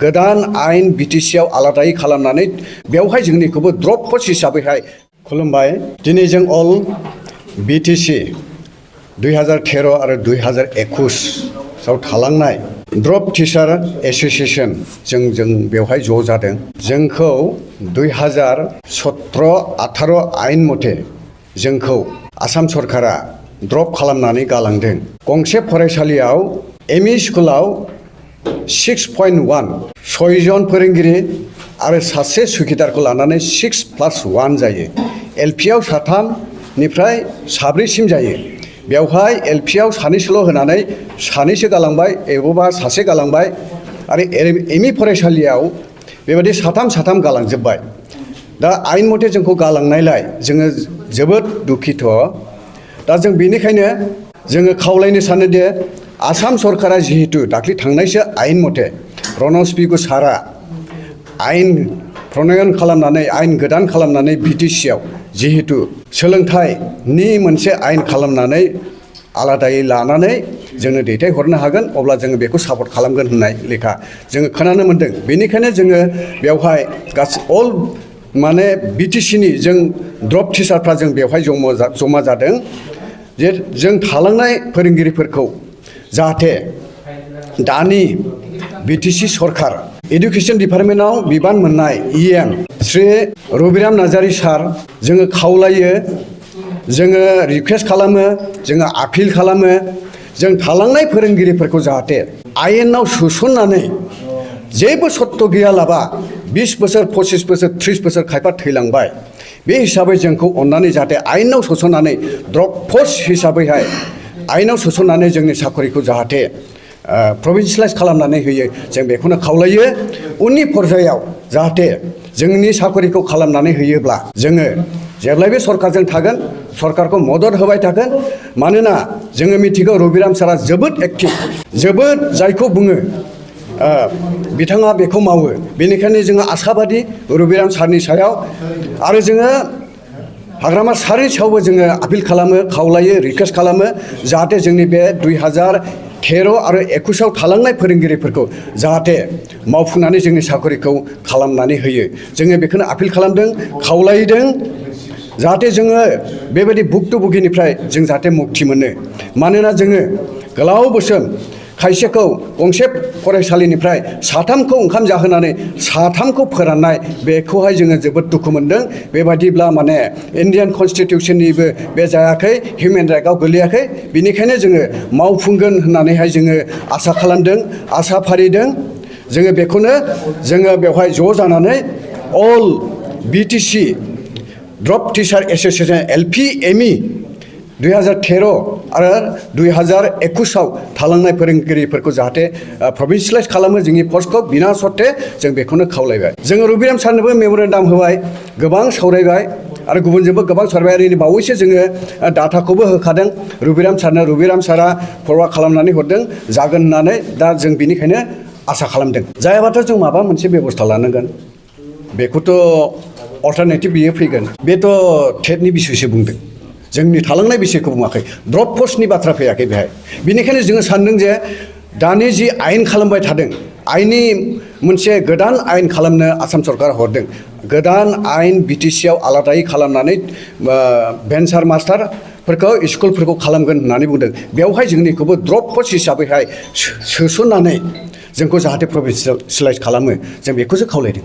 गोदान आयेन बिटिसिआव आलादायै खालामनानै बेवहाय जोंनिखौबो ड्रप पस्ट हिसाबैहाय खुलुमबाय। दिनै जों अल बिटिसि 2013 आरो 2021 आव थालांनाय ड्रप टिचार एसोसिएशन जों बेवहाय ज' जादों। जोंखौ 2017-18 आयेन मथे जोंखौ आसाम सरकारा ड्रप खालामनानै गालांदों। गंसे फरायसालियाव एमइ स्कुलाव 6.1 6 फोरोंगिरि आरो सासे सुखिदारखौ लानानै 6+1 जायो। एलपिआव 3निफ्राय 4सिम जायो। बेवहाय एलपिआव 2सोल' होनानै 2सो गालांबाय एबा सासे गालांबाय आरो एमइ फरायसालियाव बेबायदि 3 गालांजोब्बाय। दा आयेन मथे जोंखौ गालांनायलाय जोङो जोबोद दुखित। दा जों बेनिखायनो जोङो खावलायनो सानो दि आसाम सरकारा जिहेतु दाख्लै थांनायसो आयेन मथे रनज पेगु सारा आयेन प्रनयन खालामनानै आयेन गोदान खालामनानै बिटिसिआव जिहेतु सोलोंथाइनि मोनसे आयेन खालामनानै आलादायै लानानै जोंनो दैथायहरनो हागोन, अब्ला जोङो बेखौ सापर्ट खालामगोन होननाय लेखा जोङो खोनानो मोन्दों। बेनिखायनो जोङो बेवहाय अल बिटिसिनि जों ड्रप टिचारफ्रा जों बेवहाय जमा जादों जे जों थालांनाय फोरोंगिरिफोरखौ जाहाथे दानि बिटिसि सरकार एडुकेशन डिपार्टमेन्टआव बिबान मोननाय इएन श्री रबिराम नार्जारी सार जोङो खावलायो, जोङो रिक्वेस्ट खालामो, जोङो आपिल खालामो, जों थालांनाय फोरोंगिरिफोरखौ जाहाथे आयेनाव सोसननानै जेबो सत्त गैयालाबा 20 बोसोर 25 बोसोर 30 बोसोर खायफा थैलांबाय, बे हिसाबै जोंखौ अननानै जाहाथे आयेनाव सोसननानै ड्रप पस्ट हिसाबैहाय आयेनाव सोसननानै जोंनि साखरिखौ जाहाथे प्रभिन्सियेलाइज खालामनानै होयो, जों बेखौनो खावलायो। उननि पर्यायाव जाहाथे जोंनि साखरिखौ खालामनानै होयोब्ला जोङो जेब्लायबो सरकारजों थागोन, सरकारखौ मदद होबाय थागोन। मानोना जोङो मिथिगौ रबिराम सारा जोबोद एक्टिभ, जोबोद जायखौ बुङो बिथाङा बेखौ मावो। बेनिखायनो जोङो आसाबादि रबिराम सारनि सायाव आरो जोङो हाग्रामा सारनि सायावबो जोङो आपिल खालामो, खावलायो, रिक्वेस्ट खालामो जाहाथे जोंनि बे 2013 आरो 21 थालांनाय फोरोंगिरिफोरखौ जाहाथे मावफुंनानै जोंनि साखरिखौ खालामनानै होयो। जोङो बेखौनो आपिल खालामदों, खावलायदों जाहाथे जोङो बेबायदि भुक्तभोगिनिफ्राय जों जाहाथे मुक्ति मोनो। मानोना जोङो गोलाव बोसोर खायसेखौ गंसे फरायसालिनिफ्राय 3खौ ओंखाम जाहोनानै 3खौ फोराननाय, बेखौहाय जोङो जोबोद दुखु मोनदों। बेबायदिब्ला इन्डियान कनस्टिटिउसननिबो बे जायाखै, हिउमेन राइटआव गोलैयाखै। बेनिखायनो जोङो मावफुंगोन होननानैहाय जोङो आसा खालामदों, आसा फारिदों। जोङो बेखौनो जोङो बेवहाय ज' जानानै all BTC drop teacher association LP ME 2013 आरो 2021 थालांनाय फोरोंगिरिफोरखौ जाहाथे प्रभिन्सियेलाइज खालामो जोंनि पस्टखौ बिना सर्ते जों बेखौनो खावलायबाय। जोङो रबिराम सारनोबो मेम'रेन्डाम होबाय, गोबां सावरायबाय आरो गुबुनजोंबो गोबां सावरायबाय। ओरैनो बावैसो जोङो डाटाखौबो होखादों रबिराम सारनो। रबिराम सारा फरवार्ड खालामनानै हरदों जागोन होननानै। दा जों बेनिखायनो आसा खालामदों। जायाबाथ' जों माबा मोनसे बेबस्था लानांगोन। बेखौथ' अल्टारनेटिभ बियो फैगोन। बेथ' टेटनि बिसयसो बुंदों, जोंनि थालांनाय बिसयखौ बुङाखै, ड्रप पस्टनि बाथ्रा फैयाखै बेहाय। बेनिखायनो जोङो सानदों जे दानि जि आयेन खालामबाय थादों, आयेननि मोनसे गोदान आयेन खालामनो आसाम सरकारा हरदों। गोदान आयेन बिटिसिआव आलादायै खालामनानै भेन्सार मास्टारफोरखौ स्कुलफोरखौ खालामगोन होननानै बुंदों। बेवहाय जोंनिखौबो ड्रप पस्ट हिसाबैहाय सोसननानै जोंखौ जाहाथे प्रभिन्सियेलाइज खालामो, जों बेखौसो खावलायदों।